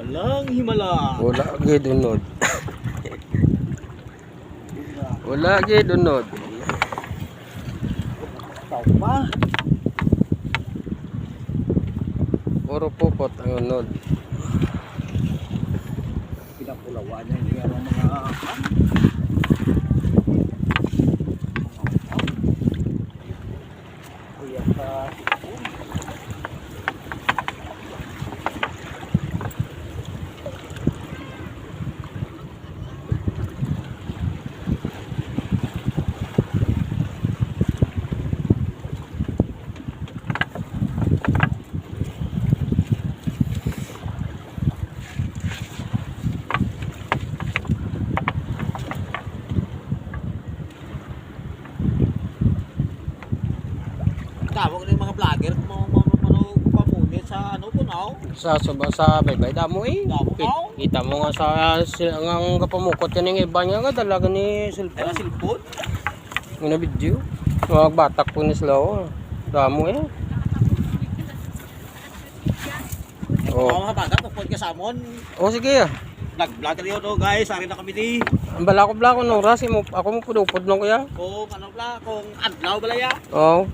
Walang himala. Wala gid unod. Wala gid unod. Tao pa. Puro pupot ang unod. Pinapulawan niya yung mga kuya ka. Tawag ng mga vlogger kung pamunit sa ano po na. Sa baybay damo eh. Damo, Kita mo nga sa sila nga kapamukot yan ng iba niya nga dalaga ni Kaya cellphone. silpon. Nga video. Mga batak po ni Slow. Damo eh. Oh. Oh. Mga bata, tupod ka sa amon. Oh sige ah. Nag-vlogger yun oh guys. Ari na kami di. Ang balako no ras mo ako mo pudupod no kuya. Kung ano pala, kung adlaw balaya. Oh.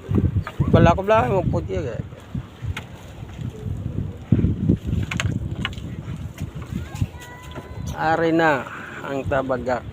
Balako mo puti ah. Ari na ang Tabagak.